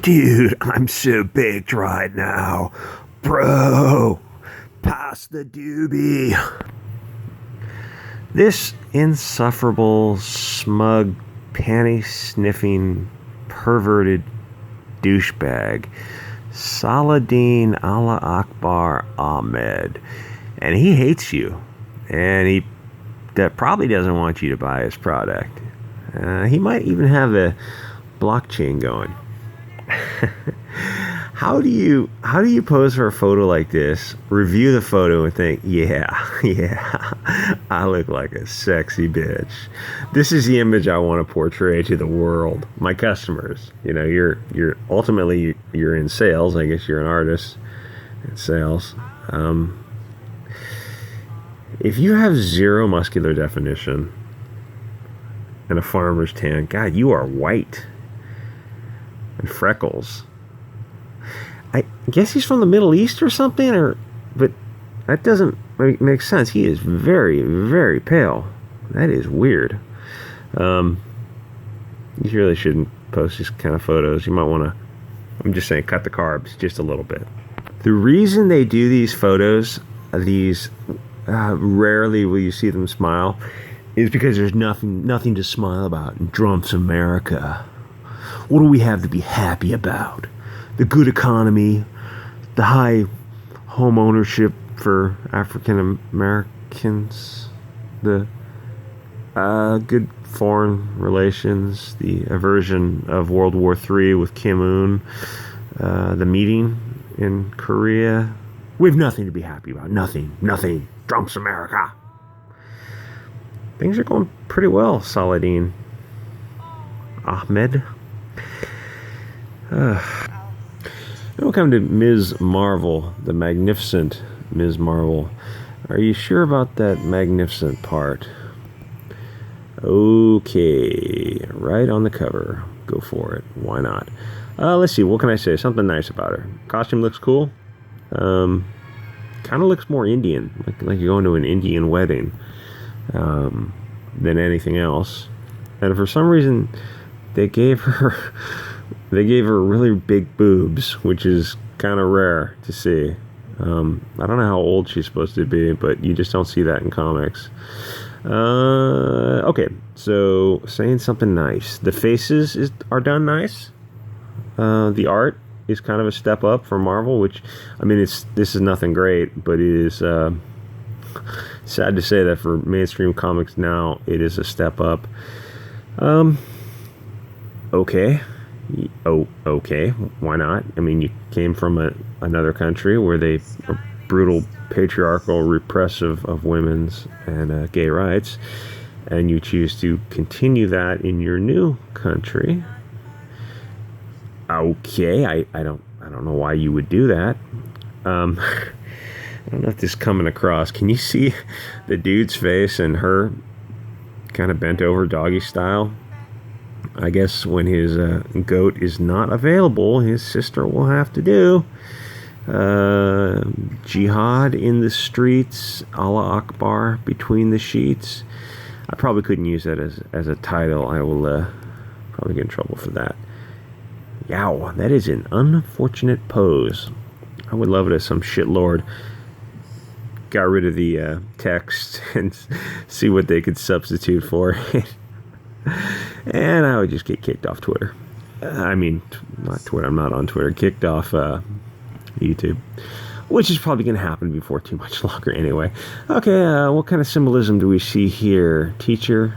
Dude, I'm so baked right now. Bro, pass the doobie. This insufferable, smug, panty-sniffing, perverted douchebag, Saladin Akbar Ahmed, and he hates you, and he probably doesn't want you to buy his product. He might even have a blockchain going. How do you pose for a photo like this, review the photo, and think, yeah, I look like a sexy bitch. This is the image I want to portray to the world, my customers. You know, you're ultimately you're in sales. I guess you're an artist in sales. If you have zero muscular definition and a farmer's tan, God, you are white. And freckles. I guess he's from the Middle East or something, but that doesn't make sense. He is very, very pale. That is weird. You really shouldn't post these kind of photos. You might want to, I'm just saying, cut the carbs just a little bit. The reason they do these photos, rarely will you see them smile, is because there's nothing to smile about in Trump's America. What do we have to be happy about? The good economy, the high home ownership for African Americans, the good foreign relations, the aversion of World War III with Kim Un, the meeting in Korea. We have nothing to be happy about. Nothing. Trump's America. Things are going pretty well, Saladin Ahmed. Welcome to Ms. Marvel, the magnificent Ms. Marvel. Are you sure about that magnificent part? Okay, right on the cover. Go for it. Why not? Let's see. What can I say? Something nice about her. Costume looks cool. Kind of looks more Indian, like you're going to an Indian wedding, than anything else. And for some reason, they gave her really big boobs, which is kind of rare to see. I don't know how old she's supposed to be, but you just don't see that in comics. Okay, so saying something nice. The faces are done nice. The art is kind of a step up for Marvel, which, I mean, this is nothing great, but it is sad to say that for mainstream comics now, it is a step up. Okay. Oh, okay. Why not? I mean, you came from another country where they are brutal, patriarchal, repressive of women's and gay rights, and you choose to continue that in your new country. Okay, I don't know why you would do that. I don't know if this is coming across. Can you see the dude's face and her kind of bent over doggy style? I guess when his goat is not available, his sister will have to do. Jihad in the streets, Allah Akbar between the sheets. I probably couldn't use that as a title. I will probably get in trouble for that. Yow, that is an unfortunate pose. I would love it if some shitlord got rid of the text and see what they could substitute for it. And I would just get kicked off Twitter. I mean, not Twitter. I'm not on Twitter. Kicked off YouTube, which is probably going to happen before too much longer anyway. Okay, what kind of symbolism do we see here? Teacher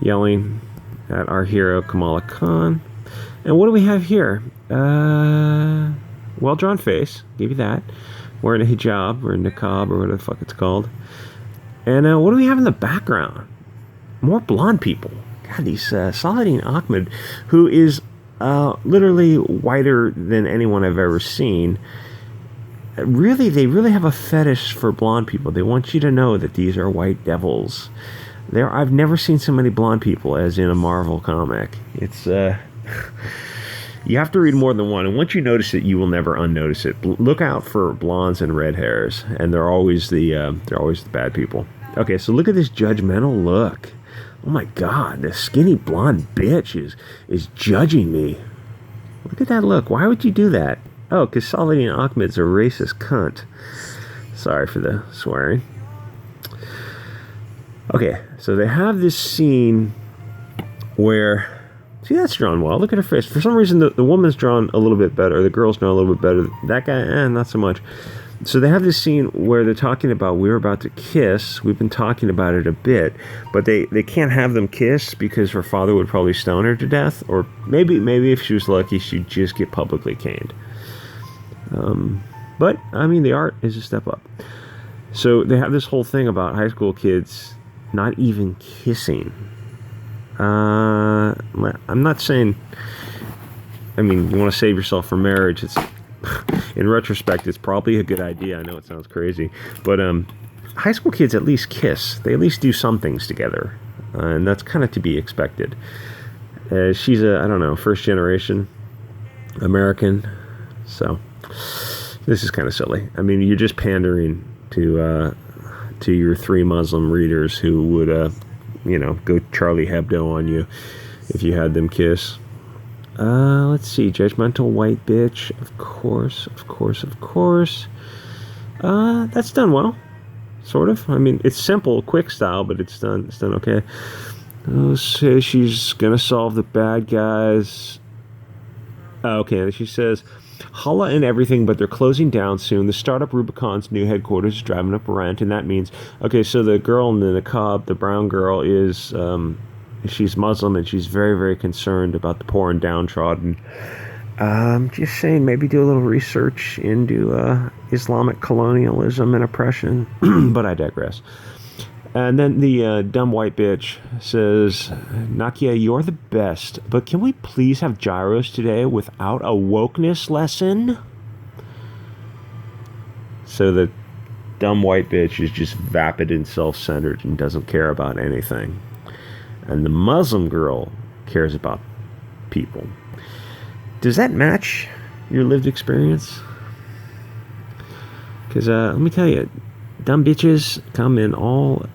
yelling at our hero Kamala Khan. And what do we have here? Well-drawn face. Give you that. Wearing a hijab or a niqab or whatever the fuck it's called. And what do we have in the background? More blonde people. God, these Saladin Ahmed, who is literally whiter than anyone I've ever seen. They really have a fetish for blonde people. They want you to know that these are white devils. I've never seen so many blonde people as in a Marvel comic. It's you have to read more than one, and once you notice it, you will never unnotice it. Look out for blondes and red hairs, and they're always the bad people. Okay, so look at this judgmental look. Oh my God, the skinny blonde bitch is judging me. Look at that look. Why would you do that? Oh, because Saladin Ahmed's a racist cunt. Sorry for the swearing. Okay, so they have this scene where... See, that's drawn well. Look at her face. For some reason, the woman's drawn a little bit better. The girl's drawn a little bit better. That guy, not so much. So they have this scene where they're talking about, we were about to kiss. We've been talking about it a bit. But they can't have them kiss because her father would probably stone her to death. Or maybe if she was lucky, she'd just get publicly caned. But, I mean, the art is a step up. So they have this whole thing about high school kids not even kissing. I'm not saying, I mean, you want to save yourself for marriage. It's, in retrospect, it's probably a good idea. I know it sounds crazy, but high school kids at least kiss. They at least do some things together, and that's kind of to be expected. She's a, I don't know, first generation American, so this is kind of silly. I mean, you're just pandering to your 3 Muslim readers who would go Charlie Hebdo on you if you had them kiss. Let's see. Judgmental white bitch. Of course. That's done well. Sort of. I mean, it's simple, quick style, but it's done okay. Let's say she's gonna solve the bad guys. Okay, and she says, holla and everything, but they're closing down soon. The startup Rubicon's new headquarters is driving up rent, and that means, okay, so the girl in the niqab, the brown girl, is, she's Muslim, and she's very, very concerned about the poor and downtrodden. Just saying, maybe do a little research into Islamic colonialism and oppression, but I digress. And then the dumb white bitch says, Nakia, you're the best, but can we please have gyros today without a wokeness lesson? So the dumb white bitch is just vapid and self-centered and doesn't care about anything. And the Muslim girl cares about people. Does that match your lived experience? Because let me tell you, dumb bitches come in all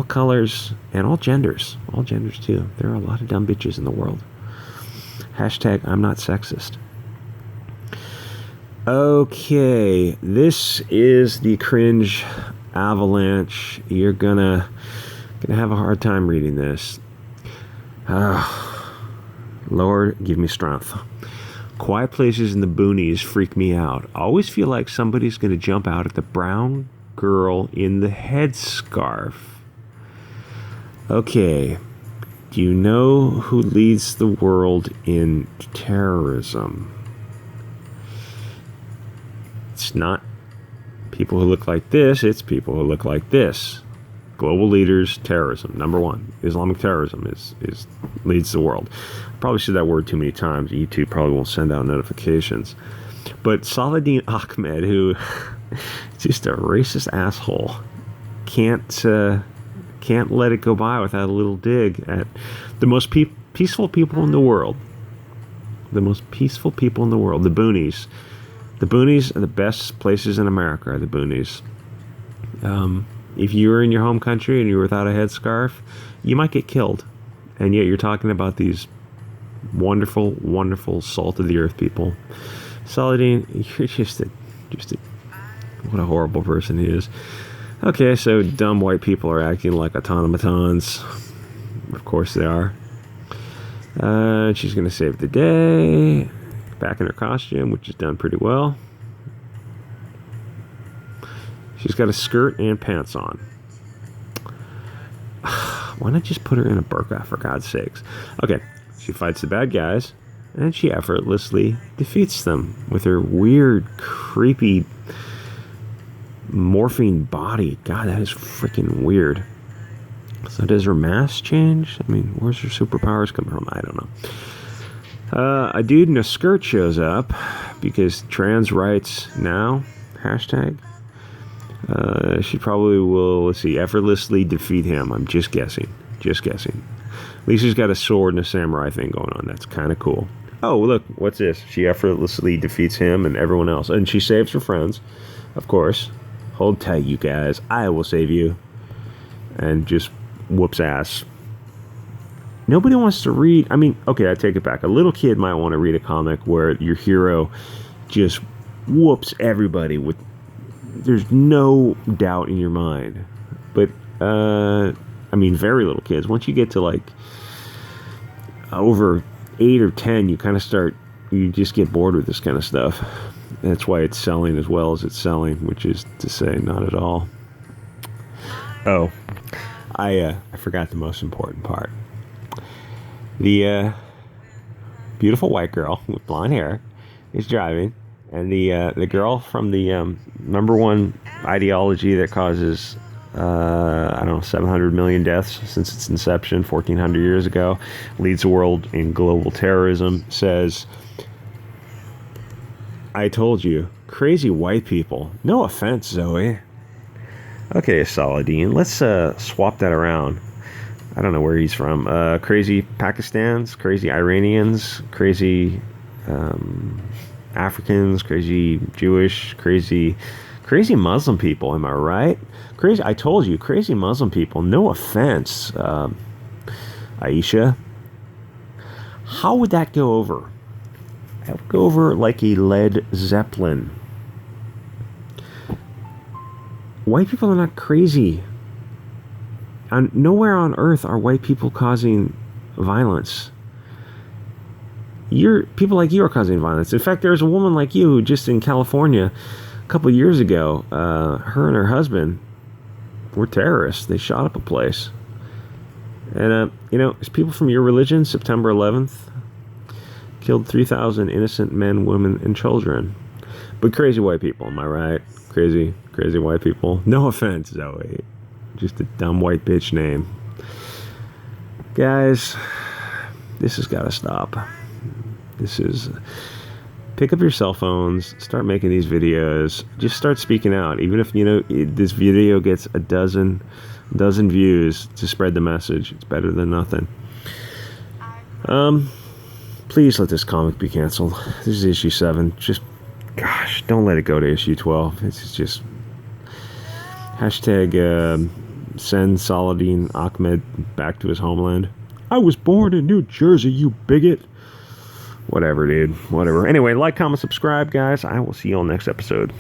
colors and all genders. All genders, too. There are a lot of dumb bitches in the world. Hashtag I'm not sexist. Okay, this is the cringe avalanche. You're gonna have a hard time reading this. Lord, give me strength. Quiet places in the boonies freak me out. I always feel like somebody's gonna jump out at the brown girl in the headscarf. Okay, do you know who leads the world in terrorism? It's not people who look like this, it's people who look like this. Global leaders, terrorism. Number 1, Islamic terrorism is leads the world. I probably said that word too many times. YouTube probably won't send out notifications. But Saladin Ahmed, who just a racist asshole, can't let it go by without a little dig at the most peaceful people in the world. The most peaceful people in the world, the boonies. The boonies are the best places in America, are the boonies. If you were in your home country and you were without a headscarf, you might get killed. And yet you're talking about these wonderful, wonderful salt of the earth people. Saladin, you're just a what a horrible person he is. Okay, so dumb white people are acting like automatons. Of course they are. She's going to save the day. Back in her costume, which is done pretty well. She's got a skirt and pants on. Why not just put her in a burqa, for God's sakes? Okay, she fights the bad guys, and she effortlessly defeats them with her weird, creepy, morphine body. God, that is freaking weird. So does her mask change? I mean, where's her superpowers come from? I don't know. A dude in a skirt shows up because trans rights now, hashtag. She probably will, let's see, effortlessly defeat him. I'm just guessing. At least she's got a sword and a samurai thing going on. That's kind of cool. Oh, look, what's this? She effortlessly defeats him and everyone else. And she saves her friends, of course. Hold tight, you guys. I will save you. And just whoops ass. Nobody wants to read. I mean, okay, I take it back. A little kid might want to read a comic where your hero just whoops everybody with, there's no doubt in your mind. But I mean, very little kids. Once you get to like over 8 or 10, you just get bored with this kind of stuff. That's why it's selling as well as it's selling, which is to say, not at all. Oh, I forgot the most important part. The beautiful white girl with blonde hair is driving, and the girl from the number one ideology that causes I don't know, 700 million deaths since its inception 1400 years ago, leads the world in global terrorism, says, I told you, crazy white people. No offense, Zoe. Okay, Saladin, let's swap that around. I don't know where he's from. Crazy Pakistans, crazy Iranians, crazy Africans, crazy Jewish, crazy Muslim people. Am I right? Crazy. I told you, crazy Muslim people. No offense, Aisha. How would that go over? That would go over like a Led Zeppelin. White people are not crazy. And nowhere on earth are white people causing violence. People like you are causing violence. In fact, there's a woman like you who just in California a couple of years ago, her and her husband were terrorists. They shot up a place. And, it's people from your religion, September 11th, killed 3,000 innocent men, women, and children. But crazy white people, am I right? Crazy white people. No offense, Zoe. Just a dumb white bitch name. Guys, this has got to stop. Pick up your cell phones, start making these videos, just start speaking out. Even if, this video gets a dozen views to spread the message, it's better than nothing. Please let this comic be canceled. This is issue 7. Just, gosh, don't let it go to issue 12. It's just, hashtag, send Saladin Ahmed back to his homeland. I was born in New Jersey, you bigot. Whatever, dude. Whatever. Anyway, like, comment, subscribe, guys. I will see you on next episode.